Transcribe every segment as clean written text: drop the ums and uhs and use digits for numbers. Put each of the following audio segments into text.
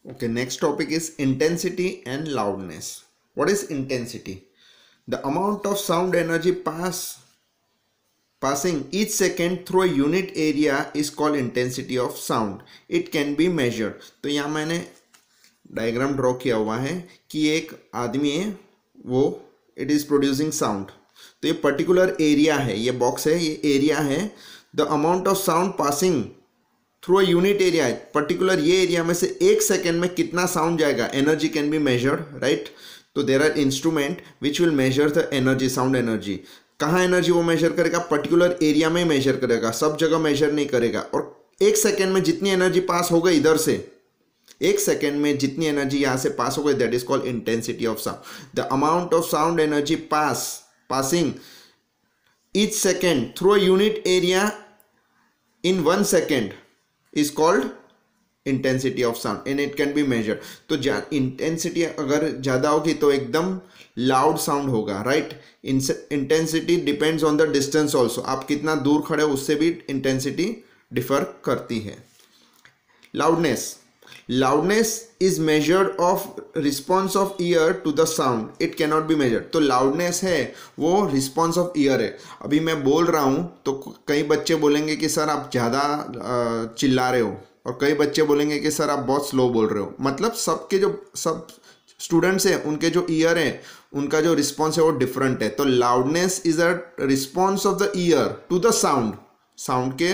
Okay, next topic is intensity and loudness. What is intensity? The amount of sound energy passing each second through a unit area is called intensity of sound. It can be measured. तो यहाँ मैंने diagram draw किया हुआ है कि एक आदमी है, वो इट इज़ प्रोड्यूसिंग साउंड. तो ये पर्टिकुलर एरिया है, ये बॉक्स है, ये एरिया है. The amount of sound passing through a unit area है. पर्टिकुलर ये एरिया में से एक सेकेंड में कितना साउंड जाएगा, energy can be measured, right. तो there are instrument which will measure the energy, sound energy. कहाँ एनर्जी वो मेजर करेगा, पर्टिकुलर एरिया में मेजर करेगा, सब जगह मेजर नहीं करेगा. और एक सेकेंड में जितनी एनर्जी पास हो गई इधर से, एक सेकेंड में जितनी एनर्जी यहाँ से पास हो गई, that is called intensity of sound. The amount of sound energy passing each second through a unit area in 1 second is called intensity of sound and it can be measured. तो intensity अगर ज़्यादा होगी तो एकदम loud sound होगा, right. Intensity depends on the distance also. आप कितना दूर खड़े हो उससे भी इंटेंसिटी डिफर करती है. Loudness is measured of response of ear to the sound. It cannot be measured. तो loudness है वो response of ear है. अभी मैं बोल रहा हूँ तो कई बच्चे बोलेंगे कि सर आप ज़्यादा चिल्ला रहे हो, और कई बच्चे बोलेंगे कि सर आप बहुत स्लो बोल रहे हो. मतलब सब स्टूडेंट्स हैं उनके जो ईयर है उनका जो रिस्पॉन्स है वो डिफरेंट है. तो loudness is a response of the ear to the sound के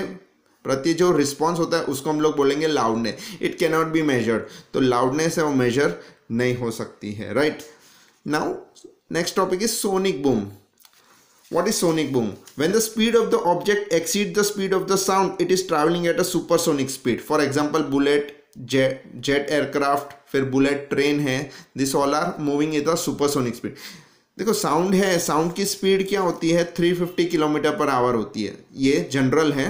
प्रति जो रिस्पॉन्स होता है उसको हम लोग बोलेंगे loudness. It can not be measured. तो लाउडनेस है वो मेजर नहीं हो सकती है, right. Now next topic is sonic boom. What is sonic boom? When the speed of the object exceeds the speed of the sound, it is traveling at a supersonic speed. For example, bullet, jet aircraft, फिर bullet train है, this all are moving at a supersonic speed. देखो sound है, sound की speed क्या होती है, 350 kilometre per hour होती है. ये जनरल है,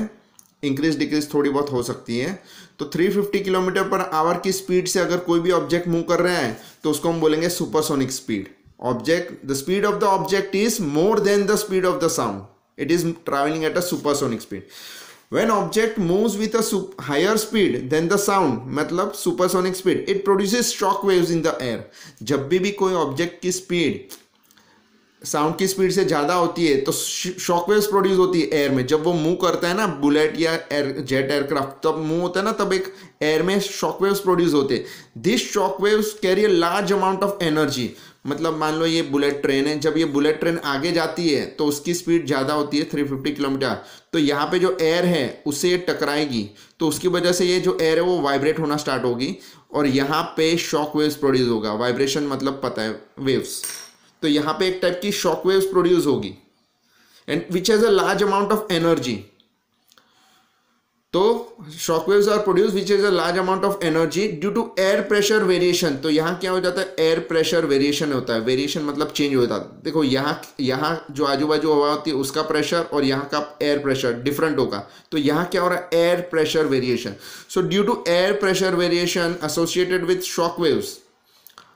इंक्रीज डिक्रीज थोड़ी बहुत हो सकती है. तो 350 किलोमीटर पर आवर की स्पीड से अगर कोई भी ऑब्जेक्ट मूव कर रहा है तो उसको हम बोलेंगे supersonic speed. The speed of the object is more than the speed of the sound. It is traveling at a supersonic speed. When object moves with a higher speed than the sound, मतलब supersonic speed, it produces shock waves in the air. जब भी कोई object की speed sound की speed से ज़्यादा होती है तो शॉक वेव्स प्रोड्यूस होती है एयर में. जब वो मूव करता है ना, बुलेट या जेट एयरक्राफ्ट, तब मूव होता है ना, तब एक एयर में शॉक वेव्स प्रोड्यूस होते हैं. This shock waves carry a large amount of energy. मतलब मान लो ये बुलेट ट्रेन है, जब ये बुलेट ट्रेन आगे जाती है तो उसकी स्पीड ज़्यादा होती है 350 किलोमीटर. तो यहाँ पे जो एयर है उससे ये टकराएगी, तो उसकी वजह से ये जो एयर है वो वाइब्रेट होना स्टार्ट होगी और यहाँ पे शॉक वेव्स प्रोड्यूस होगा. वाइब्रेशन मतलब पता है, वेव्स. तो यहाँ पे एक टाइप की शॉक वेव्स प्रोड्यूस होगी and which has a large amount of energy. तो shock waves are produce which is a large amount of energy due to air pressure variation. तो यहाँ क्या हो जाता है, एयर प्रेशर वेरिएशन होता है. वेरिएशन मतलब चेंज होता है. देखो यहाँ जो आजू बाजू हवा होती है उसका प्रेशर और यहाँ का एयर प्रेशर डिफरेंट होगा. तो यहाँ क्या हो रहा है, air pressure variation. So due to air pressure variation associated with shock waves,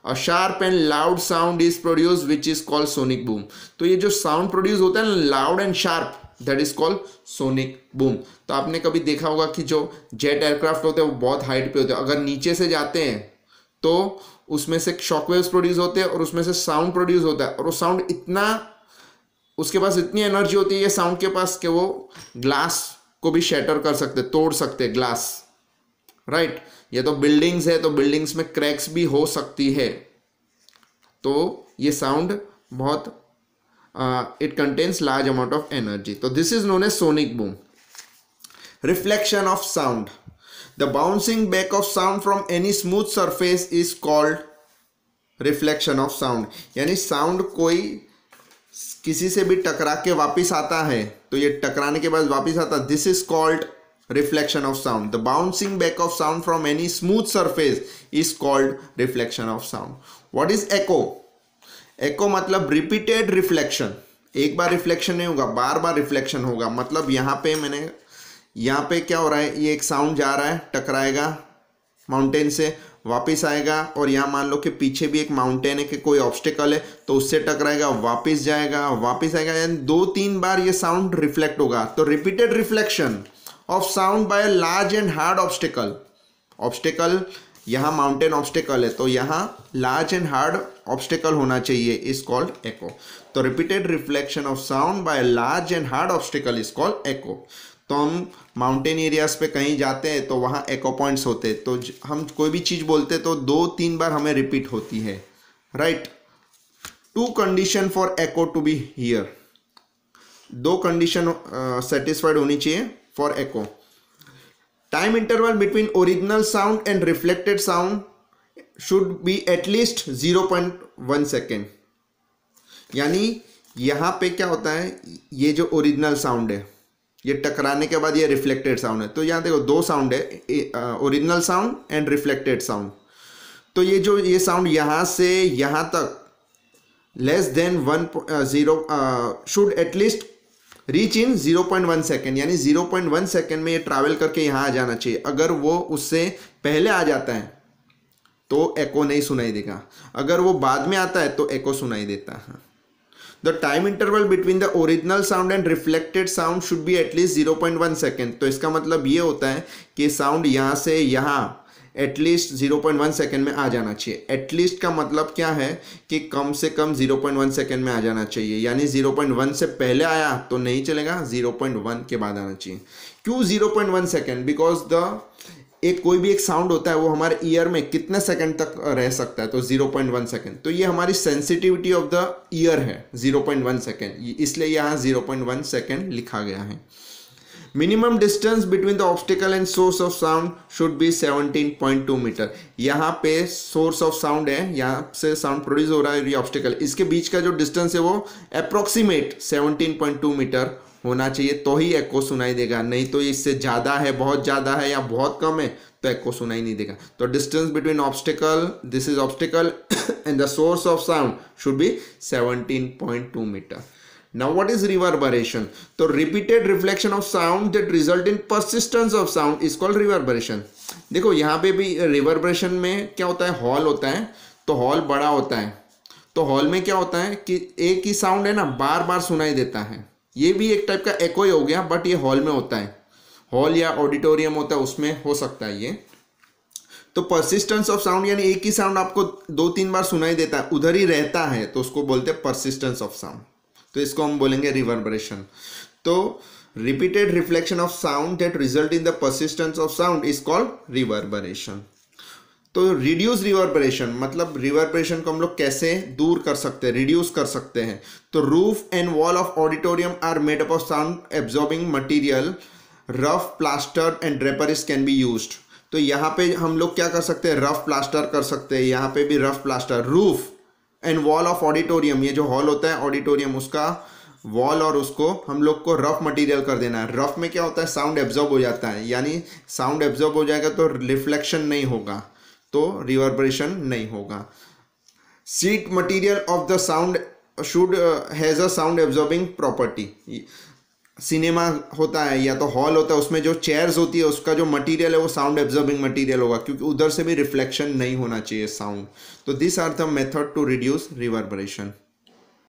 a sharp and loud sound is produced which is called sonic boom. तो ये जो साउंड प्रोड्यूस होता है ना, loud and sharp, that is called sonic boom. तो आपने कभी देखा होगा कि जो जेट एयरक्राफ्ट होते हैं वो बहुत हाइट पे होते हैं. अगर नीचे से जाते हैं तो उसमें से शॉक वेव्स प्रोड्यूस होते हैं और उसमें से साउंड प्रोड्यूस होता है. और वो साउंड इतना, उसके पास इतनी एनर्जी होती है ये साउंड के पास कि वो ग्लास को भी शैटर कर सकते, तोड़ सकते ग्लास, राइट. ये तो बिल्डिंग्स है तो बिल्डिंग्स में क्रैक्स भी हो सकती है. तो ये साउंड बहुत it contains large amount of energy. तो this is known as sonic boom. Reflection of sound. The bouncing back of sound from any smooth surface is called reflection of sound. यानी sound कोई किसी से भी टकरा के वापिस आता है तो ये टकराने के बाद वापिस आता है, this is called reflection of sound. The bouncing back of sound from any smooth surface is called reflection of sound. What is echo? Echo मतलब repeated reflection. एक बार रिफ्लेक्शन नहीं होगा, बार बार रिफ्लेक्शन होगा. मतलब यहाँ पे क्या हो रहा है, ये एक साउंड जा रहा है, टकराएगा माउंटेन से, वापस आएगा, और यहाँ मान लो कि पीछे भी एक माउंटेन है कि कोई ऑब्स्टिकल है तो उससे टकराएगा, वापस जाएगा, वापस आएगा, यानी 2-3 बार ये साउंड रिफ्लेक्ट होगा. तो repeated reflection of sound by a large and hard obstacle यहाँ माउंटेन ऑब्स्टेकल है तो यहाँ लार्ज एंड हार्ड ऑब्स्टेकल होना चाहिए, इज कॉल्ड एको। तो repeated reflection of sound by large and hard obstacle is called echo. तो हम mountain areas पे कहीं जाते हैं तो वहाँ एको पॉइंट्स होते हैं, तो हम कोई भी चीज़ बोलते तो 2-3 बार हमें रिपीट होती है, right. 2 condition for echo to be hear, 2 condition satisfied होनी चाहिए for echo. Time interval between original sound and reflected sound should be at least 0.1 second. यानी यहाँ पे क्या होता है, ये जो ओरिजिनल साउंड है ये टकराने के बाद ये रिफ्लेक्टेड साउंड है, तो यहाँ देखो 2 साउंड है, original sound and reflected sound. तो ये साउंड यहाँ से यहाँ तक less than 1 should at least reach in 0.1 second, यानी 0.1 सेकेंड में ये ट्रैवल करके यहाँ आ जाना चाहिए। अगर वो उससे पहले आ जाता है तो एको नहीं सुनाई देगा, अगर वो बाद में आता है तो एको सुनाई देता है। The time interval between the original sound and reflected sound should be at least 0.1 second. तो इसका मतलब ये होता है कि साउंड यहाँ से यहाँ एटलीस्ट 0.1 सेकेंड में आ जाना चाहिए। एटलीस्ट का मतलब क्या है कि कम से कम 0.1 सेकेंड में आ जाना चाहिए, यानी 0.1 से पहले आया तो नहीं चलेगा, 0.1 के बाद आना चाहिए। क्यों 0.1 सेकेंड? बिकॉज कोई भी एक साउंड होता है वो हमारे ईयर में कितने सेकंड तक रह सकता है, तो 0.1 सेकेंड। तो ये हमारी सेंसिटिविटी ऑफ द ईयर है 0.1 सेकेंड, इसलिए यहाँ 0.1 सेकेंड लिखा गया है। Minimum distance between the obstacle and source of sound should be 17.2 metre. यहाँ पे सोर्स ऑफ साउंड है, यहाँ से साउंड प्रोड्यूस हो रहा है, ये ऑब्स्टिकल, इसके बीच का जो डिस्टेंस है वो अप्रोक्सीमेट 17.2 मीटर होना चाहिए, तो ही एको सुनाई देगा। नहीं तो इससे ज़्यादा है, बहुत ज़्यादा है या बहुत कम है तो एको सुनाई नहीं देगा। तो distance between obstacle, this is obstacle and the source of sound should be 17.2 metre. Now what is reverberation? तो repeated reflection of sound that result in persistence of sound is called reverberation। देखो यहाँ पे भी reverberation में क्या होता है, hall होता है, तो हॉल बड़ा होता है, तो हॉल में क्या होता है कि एक ही साउंड है ना बार बार सुनाई देता है। ये भी एक टाइप का एको ही हो गया, बट ये हॉल में होता है, हॉल या ऑडिटोरियम होता है उसमें हो सकता है ये। तो परसिस्टेंस ऑफ साउंड यानी एक ही साउंड आपको 2-3 बार सुनाई देता है, उधर ही रहता है, तो उसको बोलते हैं परसिस्टेंस ऑफ साउंड। तो इसको हम बोलेंगे रिवर्बरेशन। तो repeated reflection of sound that result in the persistence of sound is called reverberation. तो रिड्यूस रिवर्बरेशन मतलब रिवर्बरेशन को हम लोग कैसे दूर कर सकते हैं, रिड्यूस कर सकते हैं। तो roof and wall of auditorium are made up of sound absorbing material, rough plaster and draperies can be used. तो यहाँ पे हम लोग क्या कर सकते हैं, रफ प्लास्टर कर सकते हैं, यहाँ पे भी rough plaster. Roof and wall of auditorium, ये जो हॉल होता है ऑडिटोरियम, उसका वॉल और उसको हम लोग को रफ मटेरियल कर देना है। रफ में क्या होता है, साउंड एब्जॉर्ब हो जाता है, यानी साउंड एब्जॉर्ब हो जाएगा तो रिफ्लेक्शन नहीं होगा, तो रिवर्बरेशन नहीं होगा। Seat material of the sound should has a sound absorbing property. Cinema होता है या तो हॉल होता है, उसमें जो चेयर्स होती है उसका जो मटेरियल है वो साउंड एब्जॉर्बिंग मटेरियल होगा, क्योंकि उधर से भी रिफ्लेक्शन नहीं होना चाहिए साउंड। तो this are the method to reduce reverberation.